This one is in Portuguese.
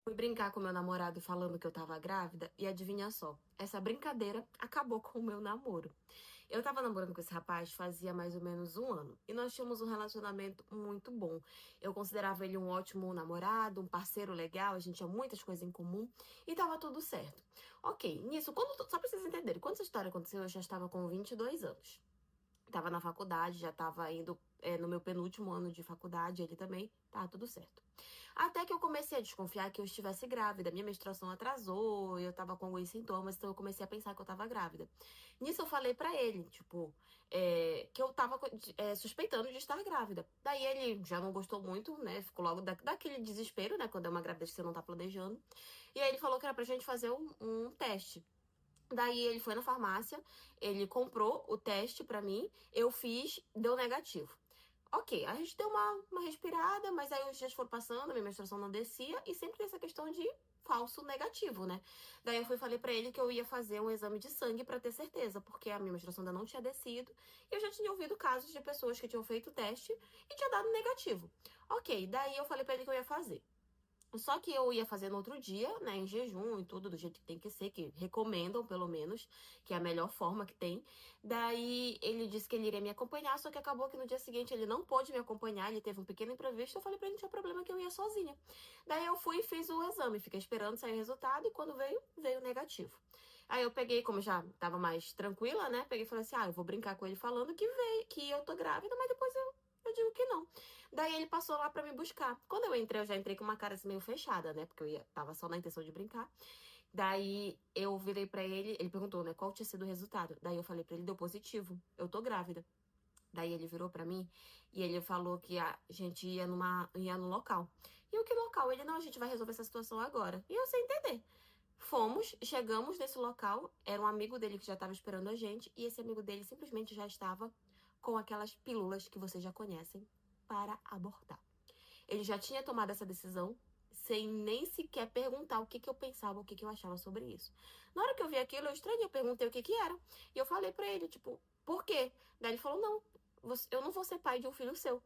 Fui brincar com meu namorado falando que eu tava grávida e adivinha só, essa brincadeira acabou com o meu namoro. Eu tava namorando com esse rapaz fazia mais ou menos um ano e nós tínhamos um relacionamento muito bom. Eu considerava ele um ótimo namorado, um parceiro legal, a gente tinha muitas coisas em comum e tava tudo certo. Ok, nisso, só pra vocês entenderem, quando essa história aconteceu, eu já estava com 22 anos. Tava na faculdade, já tava indo no meu penúltimo ano de faculdade, ele também, tá tudo certo. Até que eu comecei a desconfiar que eu estivesse grávida. Minha menstruação atrasou, eu tava com alguns sintomas, então eu comecei a pensar que eu tava grávida. Nisso eu falei pra ele, tipo, que eu tava suspeitando de estar grávida. Daí ele já não gostou muito, né? Ficou logo daquele desespero, né? Quando é uma gravidez que você não tá planejando. E aí ele falou que era pra gente fazer um teste. Daí ele foi na farmácia, ele comprou o teste pra mim, eu fiz, deu negativo. Ok, a gente deu uma respirada, mas aí os dias foram passando, minha menstruação não descia, e sempre tem essa questão de falso negativo, né? Daí eu fui e falei pra ele que eu ia fazer um exame de sangue pra ter certeza, porque a minha menstruação ainda não tinha descido, e eu já tinha ouvido casos de pessoas que tinham feito o teste e tinha dado negativo. Ok, daí eu falei pra ele que eu ia fazer. Só que eu ia fazer no outro dia, né, em jejum e tudo, do jeito que tem que ser, que recomendam, pelo menos, que é a melhor forma que tem. Daí ele disse que ele iria me acompanhar, só que acabou que no dia seguinte ele não pôde me acompanhar, ele teve um pequeno imprevisto. Eu falei pra ele que não tinha problema, que eu ia sozinha. Daí eu fui e fiz o exame, fiquei esperando sair o resultado e quando veio negativo. Aí eu peguei, como já tava mais tranquila, né, peguei e falei assim: ah, eu vou brincar com ele falando que veio, que eu tô grávida, mas depois eu digo que não. Daí ele passou lá pra me buscar. Quando eu entrei, eu já entrei com uma cara assim meio fechada, né? Porque tava só na intenção de brincar. Daí eu virei pra ele, ele perguntou, né, qual tinha sido o resultado. Daí eu falei pra ele, deu positivo. Eu tô grávida. Daí ele virou pra mim e ele falou que a gente ia no local. E o que local? Ele, não, a gente vai resolver essa situação agora. E eu sem entender. Fomos, chegamos nesse local, era um amigo dele que já estava esperando a gente, e esse amigo dele simplesmente já estava com aquelas pílulas que vocês já conhecem para abortar. Ele já tinha tomado essa decisão sem nem sequer perguntar o que que eu pensava, o que que eu achava sobre isso. Na hora que eu vi aquilo, eu estranhei, eu perguntei o que que era. E eu falei pra ele, tipo, por quê? Daí ele falou, não, eu não vou ser pai de um filho seu.